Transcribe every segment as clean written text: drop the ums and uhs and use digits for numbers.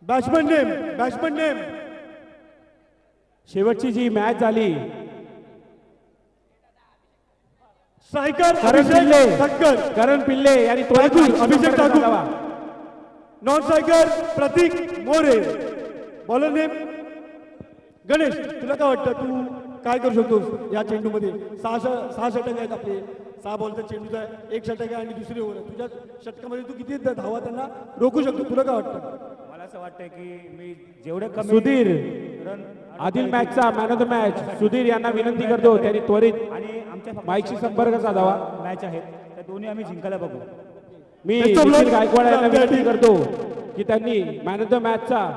Batsman name शेवटची जी match झाली striker करण पिल्ले ठक्कर, करण पिल्ले यांनी अभिषेक ठाकूर, नॉन स्ट्रायकर प्रतीक मोरे, बॉलर नेम गणेश. तुला काय वाटतं, तू काय करू शकतोस या चेंडूमध्ये? सहा षटक आहेत आपले, 6 बॉलचा चेंडूचा आहे, 1 षटक आहे आणि दुसरी ओव्हर आहे. तुझ्या षटकामध्ये तू किती धावा त्यांना रोखू शकतो? तुला काय वाटतं? मला असं वाटतंय की मी जेवढे कमी सुधीर रन आदिल मॅचचा man of the match Sudhir यांना विनंती करतो त्यांनी त्वरित आणि आमच्या माईकशी संपर्क साधावा. मॅच आहेत त्या दोन्ही आम्ही जिंकायला बघू. मी निखिल गायकवाड यांना विनंती करतो की त्यांनी मॅन ऑफ द मॅचचा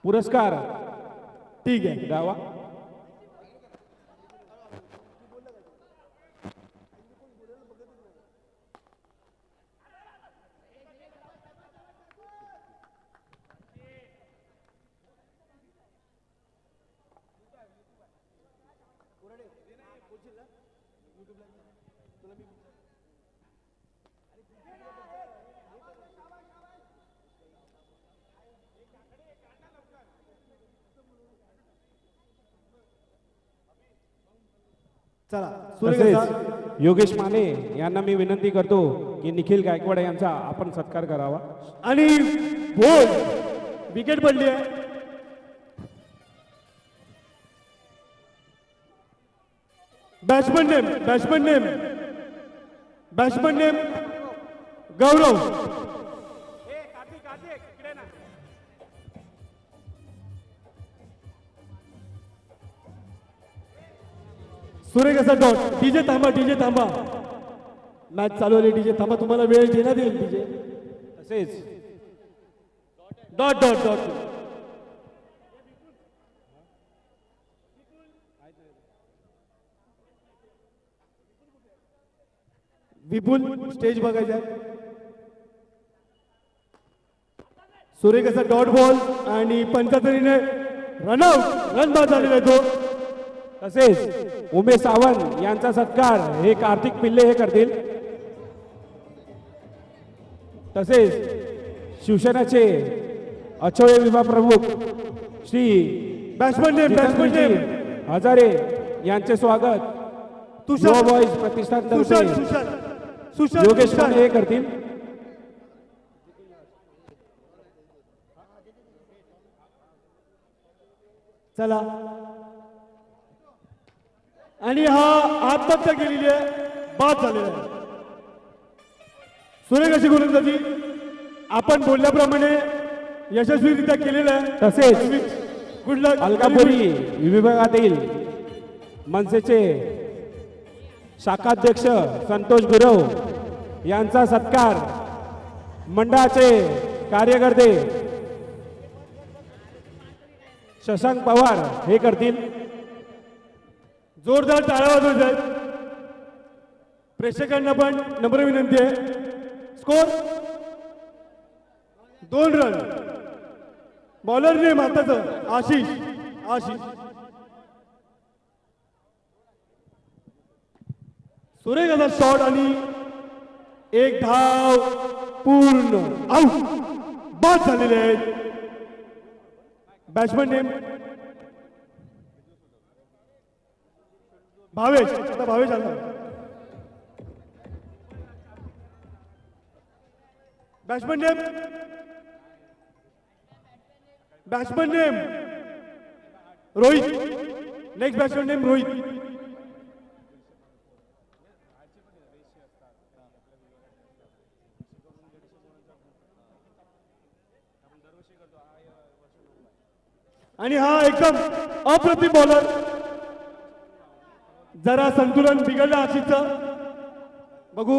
पुरस्कार ठीक आहे द्यावा. चला तसेच योगेश माने यांना मी विनंती करतो की निखिल गायकवाड यांचा आपण सत्कार करावा. आणि बोल विकेट पडली आहे. बॅट्समन नेम गौरव, सुरेख असा डॉट. डीजे थांबा, मॅच चालू आहे. डीजे थांबा, तुम्हाला वेळ देण्यात येईल. डीजे तसेच डॉट. विपुल स्टेज बघायचा. सुरेख असा डॉट बॉल आणि पंचातरीने रनआउट, रन बाद झालेला आहे तो. तसेच उमेश सावंत यांचा सत्कार हे कार्तिक पिल्ले हे करतील. तसेच शिवसेनेचे अचोळे विभाग प्रमुख श्री बॅट्समन नेम हजारे यांचे स्वागत तुषार बॉईज प्रतिष्ठान सुशांत योगेश माने हे करतील. चला, आणि हा आत्महत्या केलेली आहे, बाद झालेला आहे. सुरेख अशी गोलंदाजी आपण बोलल्याप्रमाणे यशस्वीरित्या केलेलं आहे. तसेच गुड लक. अलकापुरी विभागातील मनसेचे शाखाध्यक्ष संतोष गुरव यांचा सत्कार मंडळाचे कार्यकर्ते शशांक पवार हे करतील. जोरदार टाळ्या वाजवायच्या आहेत. प्रेक्षकांना पण नम्र विनंती आहे. Score 2 run. बॉलर नेम आताच आशिष. सुरेख असा शॉट आणि 1 धाव पूर्ण. आउट, बाद झालेले आहेत. Batsman name Bhavesh. आता भावेश आला. Batsman name Rohit. Next batsman name Rohit. आणि हा एकदम अप्रतिम बॉलर. जरा संतुलन बिघडलं आशिषचं. बघू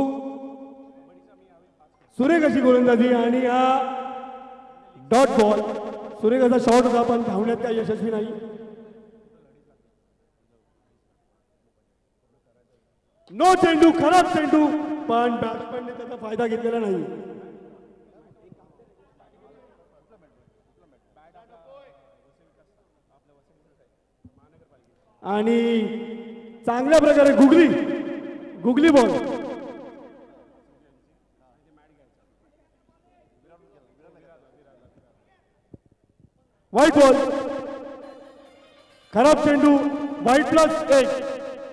सुरेख अशी गोलंदाजी आणि हा डॉट बॉल. सुरेख असा शॉट होता पण धावण्यात काही यशस्वी नाही. नो चेंडू, खराब चेंडू, पण बॅट्समॅनने त्याचा फायदा घेतलेला नाही. आणि चांगल्या प्रकारे गुगली बॉल. व्हाईट बॉल, खराब चेंडू, white plus 1,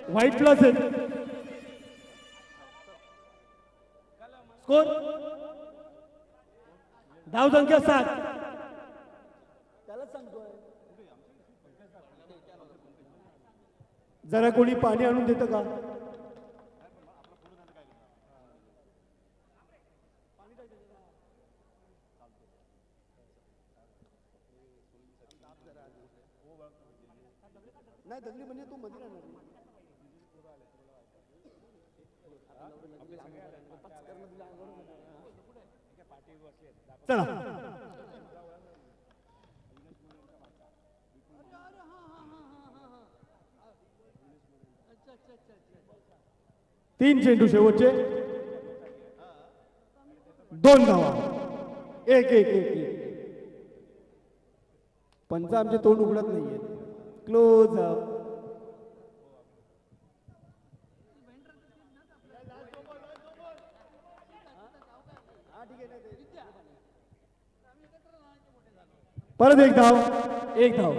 white plus 1. Score धाव संख्या 7. जरा कोणी पाणी आणून देतं का? नाही दगडी म्हणजे तू मध्ये राहणार. चला 3 चेंडू शेवटचे, 2 धावा, 1-1-1-1. पंच आमचे तोंड उघडत नाहीये. क्लोज. परत 1 धाव, 1 धाव.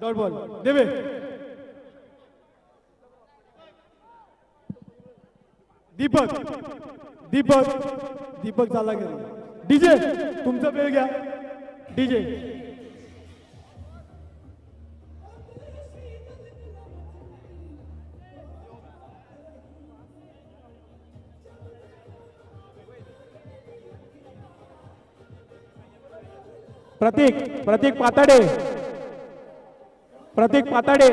डॉट बॉल देवे. दीपक दीपक दीपक चालला घरी. डीजे तुमचा वेळ घ्या. डीजे प्रतीक प्रतीक पाताडे, प्रतीक पाताडे.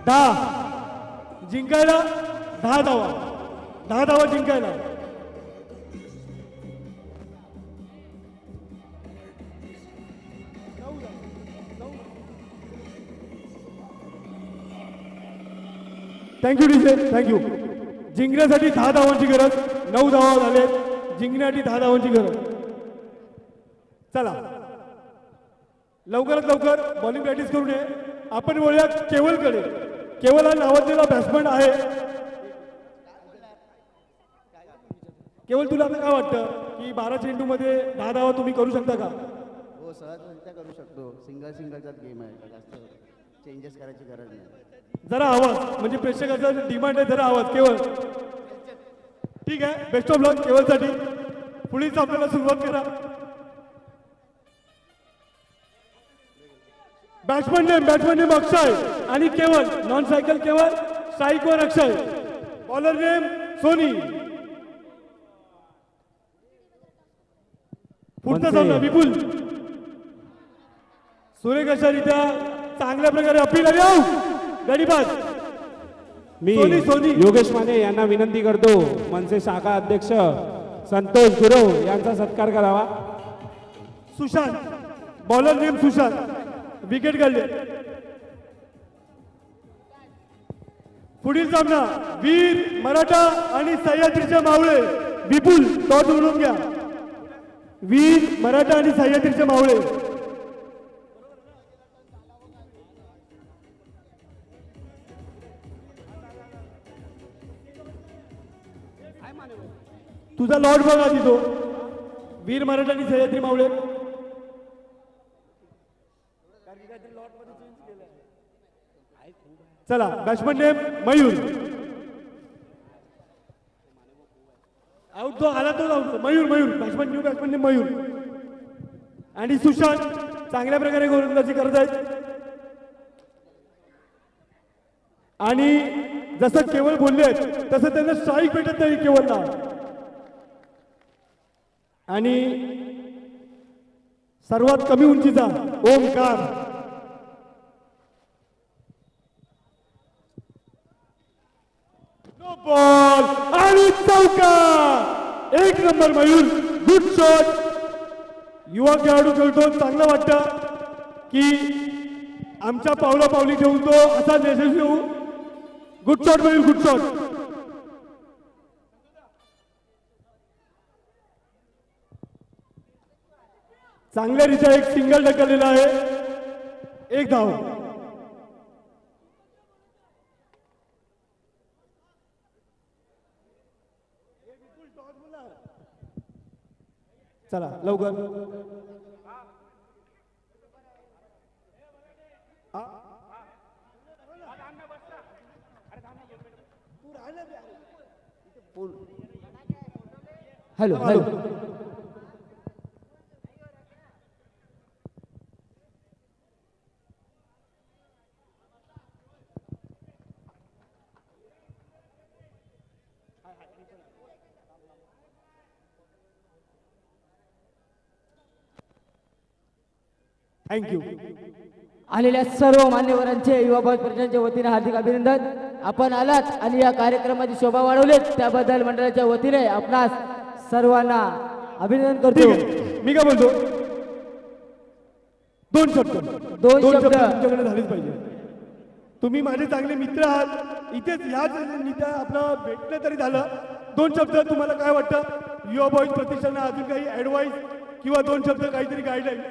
10 जिंकायला 10 धावा, 10 धावा जिंकायला. Thank you DJ, thank you. जिंकण्यासाठी 10 धावांची गरज, 9 धावा झाले. जिंकण्यासाठी 10 धावांची गरज. चला लवकरात लवकर बॉलिंग प्रॅक्टिस करू नये. आपण बोलूया केवलकडे. केवल हा नावाजलेला बॅट्समन आहे. केवल तुला आता काय वाटतं की 12 चेंडूमध्ये 10 धावा तुम्ही करू शकता का? हो सहजरित्या करू शकतो. सिंगलचाच गेम आहे, जास्त चेंजेस करायची गरज नाही. जरा आवाज, म्हणजे प्रेक्षकाचा डिमांड आहे, जरा आवाज. केवल ठीक आहे. बेस्ट ऑफ लक केवलसाठी. पुढील सामन्याला सुरुवात करा. बॅट्समन नेम अक्षय आणि केवल. नॉन सायकल केवल, स्ट्राईकवर अक्षय. Bowler name Soni. पुढचा सामना विपुल. सुरेख अशारित्या चांगल्या प्रकारे अपील आहे. गडीबाज मी सोनी. योगेश माने यांना विनंती करतो मनसे शाखा अध्यक्ष संतोष गुरव यांचा सत्कार करावा. Sushant bowler name Sushant. Wicket काढले. पुढील सामना वीर मराठा आणि सह्याद्रीचे मावळे. विपुल तो जोडून घ्या. वीर मराठा आणि सह्याद्रीचे मावळे. तुझा लॉट बघा आधी तो. वीर मराठा आणि सह्याद्री मावळे. चला बॅट्समन नेम मयूर. आउट तो आला तो out. Mayur batsman new batsman name Mayur. आणि सुशांत चांगल्या प्रकारे गोलंदाजी करत आहेत. आणि जसं केवळ बोलले तसं त्यांना स्ट्राईक भेटत नाही केवळला. आणि सर्वात कमी उंचीचा ओमकार. नो बॉल आणि चौका. 1 नंबर मयूर. Good shot. युवा खेळाडू खेळतो. चांगलं वाटतं की आमच्या पावला पावली घेऊन तो असा यशस्वी होऊ. Good shot Mayur, good shot. चांगल्यारीत्या एक सिंगल ढकललेला आहे, एक धाव. चला लवकर. Hello hello. थँक्यू. आलेल्या सर्व मान्यवरांचे युवा बॉल परिषदेच्या वतीने हार्दिक अभिनंदन. आपण आलात आणि या कार्यक्रमाची शोभा वाढवलीत त्याबद्दल मंडळाच्या वतीने आपणास सर्वांना अभिनंदन ठीक करतो. आहे, मी काय बोलतो, दोन शब्द शब्द. तुमच्याकडे झालेच पाहिजे. तुम्ही माझे चांगले मित्र आहात, इथेच ह्याच नित्या आपलं भेटणं तरी झालं. दोन शब्द तुम्हाला काय वाटतं, युवा बॉईज प्रतिष्ठानला अजून काही ॲडवाईस किंवा दोन शब्द काहीतरी गाईडलाईन